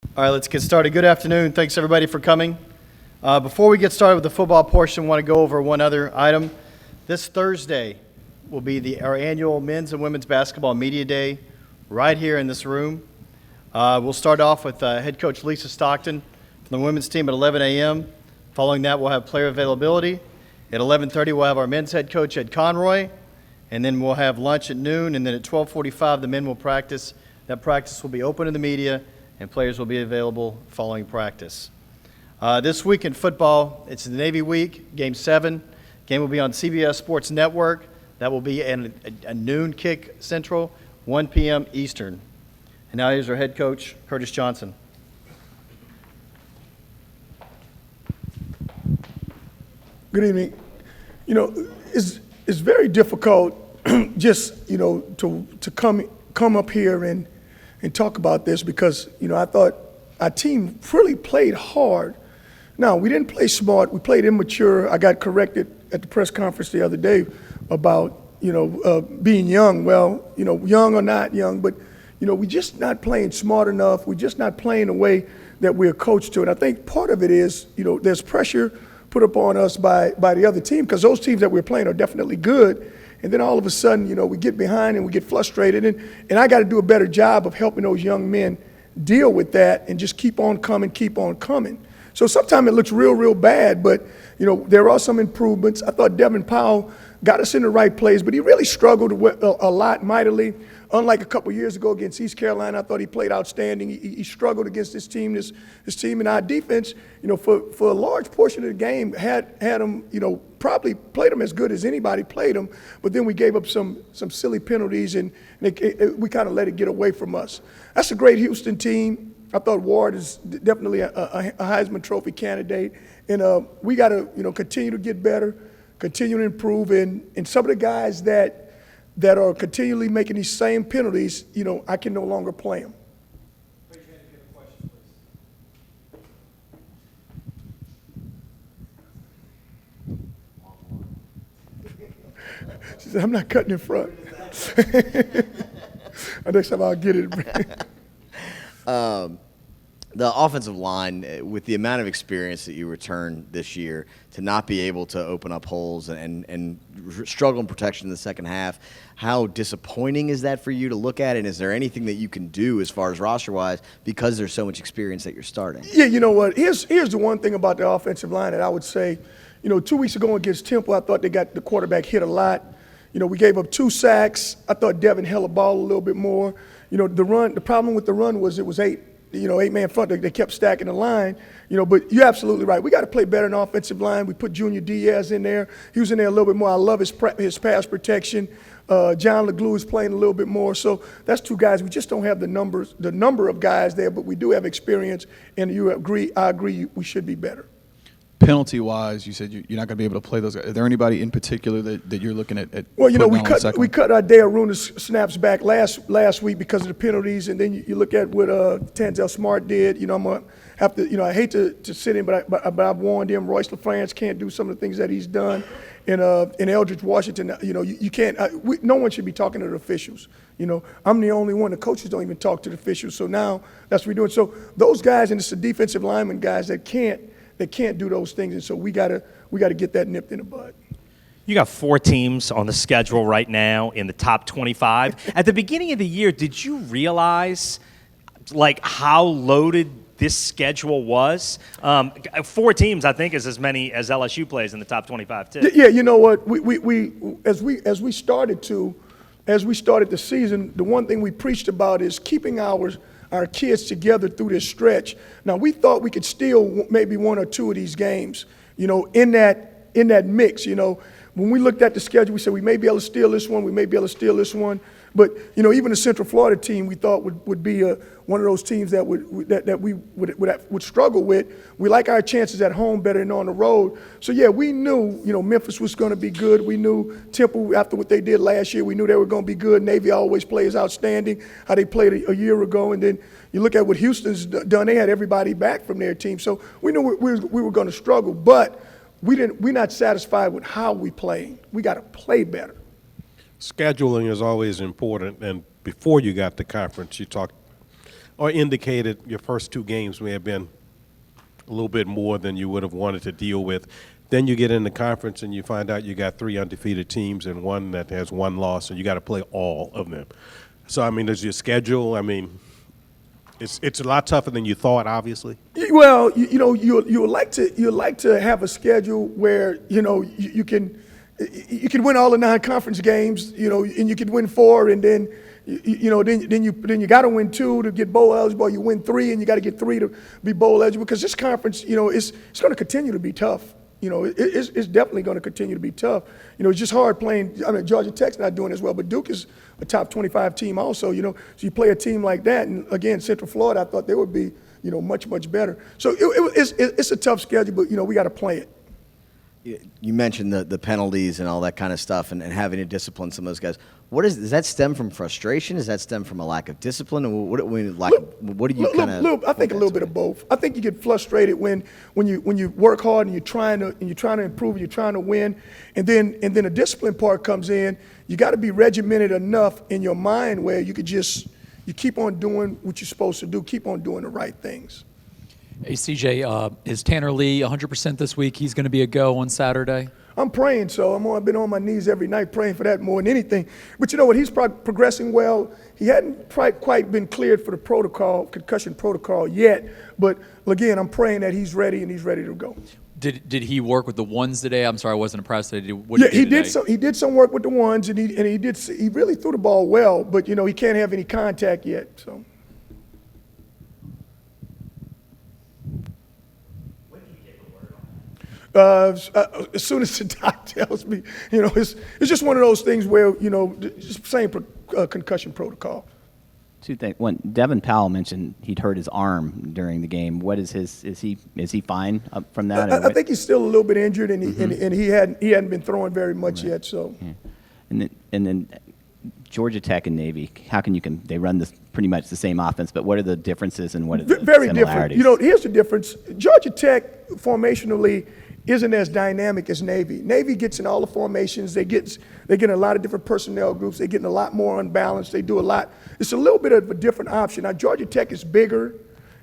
All right, let's get started. Good afternoon. Thanks, everybody, for coming. Before we get started with the football portion, I want to go over one other item. This Thursday will be our annual men's and women's basketball media day right here in this room. We'll start off with head coach Lisa Stockton from the women's team at 11 a.m. Following that, we'll have player availability. At 11:30, we'll have our men's head coach, Ed Conroy, and then we'll have lunch at noon, and then at 12:45, the men will practice. That practice will be open to the media, and players will be available following practice. This week in football, it's the Navy week, Game 7. Game will be on CBS Sports Network. That will be a noon kick Central, 1 p.m. Eastern. And now here's our head coach, Curtis Johnson. Good evening. You know, it's very difficult just, to come up here and talk about this because, I thought our team really played hard. Now, we didn't play smart. We played immature. I got corrected at the press conference the other day about, being young. Well, young or not young, but, we're just not playing smart enough. We're just not playing the way that we're coached to. And I think part of it is, there's pressure put upon us by the other team because those teams that we're playing are definitely good. And then all of a sudden, we get behind and we get frustrated. And I got to do a better job of helping those young men deal with that and just keep on coming. So sometimes it looks real bad, but, there are some improvements. I thought Devin Powell got us in the right place, but he really struggled a lot mightily. Unlike a couple years ago against East Carolina, I thought he played outstanding. He struggled against this team, and our defense, for a large portion of the game had him, probably played him as good as anybody played him. But then we gave up some silly penalties, and we kind of let it get away from us. That's a great Houston team. I thought Ward is definitely a Heisman Trophy candidate, and we got to, continue to get better, continue to improve, and some of the guys that are continually making these same penalties, I can no longer play them. Raise your hand if you have a question, please. She said, I'm not cutting in front. Next time I'll get it. The offensive line, with the amount of experience that you return this year, to not be able to open up holes and struggle in protection in the second half, how disappointing is that for you to look at? And is there anything that you can do as far as roster-wise because there's so much experience that you're starting? Yeah, you know what? Here's the one thing about the offensive line that I would say, 2 weeks ago against Temple, I thought they got the quarterback hit a lot. We gave up 2 sacks. I thought Devin held the ball a little bit more. The problem with the run was it was 8-man front. They kept stacking the line, but you're absolutely right. We got to play better in the offensive line. We put Junior Diaz in there. He was in there a little bit more. I love his pass protection. John LeGlue is playing a little bit more. So that's 2 guys. We just don't have the number of guys there, but we do have experience, and I agree we should be better. Penalty-wise, you said you're not going to be able to play those guys. Is there anybody in particular that you're looking at? Well, we cut our Dale Runa's snaps back last week because of the penalties, and then you look at what Tanzel Smart did. I'm gonna have to. I hate to sit in, but I've warned him. Royce LaFrance can't do some of the things that he's done, and Eldridge Washington. You can't. No one should be talking to the officials. I'm the only one. The coaches don't even talk to the officials. So now that's what we're doing. So those guys, and it's the defensive lineman guys that can't do those things, and so we gotta get that nipped in the bud. You got 4 teams on the schedule right now in the top 25. At the beginning of the year, did you realize how loaded this schedule was? 4 teams, I think, is as many as LSU plays in the top 25 too. Yeah, you know what? We as we started the season, the one thing we preached about is keeping our kids together through this stretch. Now, we thought we could steal maybe 1 or 2 of these games, in that mix. When we looked at the schedule, we said we may be able to steal this one, we may be able to steal this one. But, even the Central Florida team we thought would be one of those teams that we would struggle with. We like our chances at home better than on the road. So, yeah, we knew, Memphis was going to be good. We knew Temple, after what they did last year, we knew they were going to be good. Navy always plays outstanding, how they played a year ago. And then you look at what Houston's done. They had everybody back from their team. So we knew we were going to struggle. But we're not satisfied with how we played. We got to play better. Scheduling is always important, and before you got the conference, you talked or indicated your first two games may have been a little bit more than you would have wanted to deal with. Then you get in the conference and you find out you got 3 undefeated teams and one that has 1 loss, and you got to play all of them. So, I mean, there's your schedule. I mean, it's a lot tougher than you thought, obviously. Well, you would like to have a schedule where you can win all the non-conference games, and you can win 4, and then then you got to win 2 to get bowl eligible. You win 3, and you got to get 3 to be bowl eligible, because this conference, it's going to continue to be tough. It's definitely going to continue to be tough. It's just hard playing. I mean, Georgia Tech's not doing as well, but Duke is a top 25 team also. So you play a team like that, and again, Central Florida, I thought they would be, much better. So it's a tough schedule, but we got to play it. You mentioned the penalties and all that kind of stuff, and having to discipline some of those guys. Does that stem from frustration? Does that stem from a lack of discipline? And what do you kind of? I think a little bit of both. I think you get frustrated when you work hard and you're trying to improve, and you're trying to win, and then the discipline part comes in. You got to be regimented enough in your mind where you keep on doing what you're supposed to do, keep on doing the right things. Hey, CJ, is Tanner Lee 100% this week? He's going to be a go on Saturday? I'm praying so. I've been on my knees every night praying for that more than anything. But you know what? He's progressing well. He hadn't quite been cleared for the concussion protocol yet. But again, I'm praying that he's ready and he's ready to go. Did he work with the ones today? I'm sorry, I wasn't impressed. He did some work with the ones, and he really threw the ball well. But he can't have any contact yet. So. As soon as the doc tells me, it's just one of those things where, just same concussion protocol. 2 things. One, Devin Powell mentioned he'd hurt his arm during the game. What is is he fine from that? I think he's still a little bit injured, and he hadn't been throwing very much yet. So, yeah. And then Georgia Tech and Navy, they run this pretty much the same offense, but what are the differences and what are the very similarities? different. Here's the difference. Georgia Tech formationally isn't as dynamic as Navy. Navy gets in all the formations. They get a lot of different personnel groups. They're getting a lot more unbalanced. They do a lot. It's a little bit of a different option. Now, Georgia Tech is bigger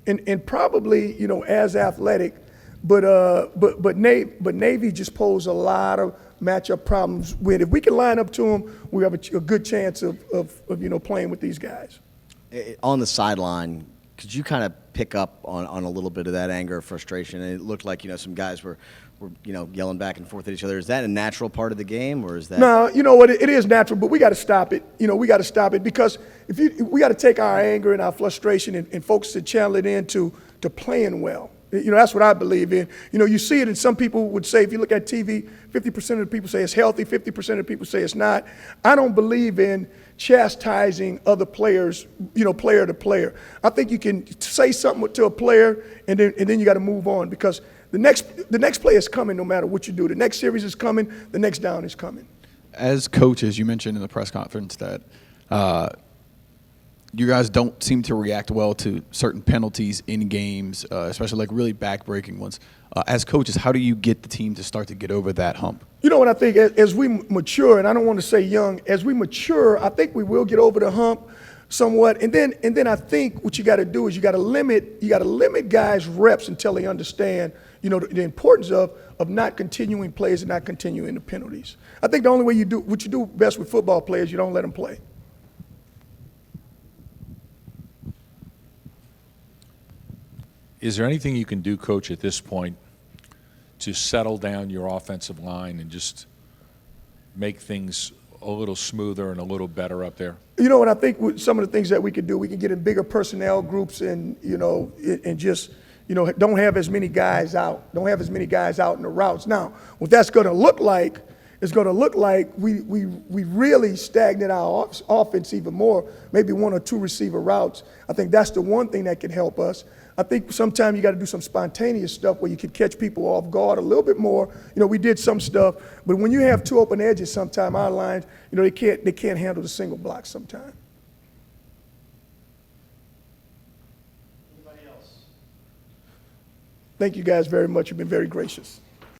and probably, as athletic, but Navy just pose a lot of matchup problems. If we can line up to them, we have a good chance of playing with these guys. On the sideline, could you kind of pick up on a little bit of that anger or frustration? And it looked like, some guys were yelling back and forth at each other. Is that a natural part of the game, or is that? No, you know what? It is natural, but we got to stop it. We got to stop it, because we got to take our anger and our frustration and focus and channel it into playing well. That's what I believe in. You see it, and some people would say, if you look at TV, 50% of the people say it's healthy, 50% of the people say it's not. I don't believe in chastising other players, player to player. I think you can say something to a player, and then you got to move on, because the next play is coming no matter what you do. The next series is coming. The next down is coming. As coaches, you mentioned in the press conference that you guys don't seem to react well to certain penalties in games, especially like really back-breaking ones. As coaches, how do you get the team to start to get over that hump? You know what I think? As we mature, and I don't want to say young, as we mature, I think we will get over the hump somewhat. And then I think what you got to do is you got to limit guys' reps until they understand, the importance of not continuing plays and not continuing the penalties. I think the only way what you do best with football players, you don't let them play. Is there anything you can do, Coach, at this point to settle down your offensive line and just make things a little smoother and a little better up there? You know what, I think with some of the things that we could do, we can get in bigger personnel groups and, and just, don't have as many guys out. Don't have as many guys out in the routes. Now, what that's going to look like, it's going to look like we really stagnate our offense even more, maybe 1 or 2 receiver routes. I think that's the one thing that can help us. I think sometimes you got to do some spontaneous stuff where you can catch people off guard a little bit more. We did some stuff, but when you have 2 open edges, sometimes our lines, they can't handle the single block sometimes. Anybody else? Thank you guys very much. You've been very gracious.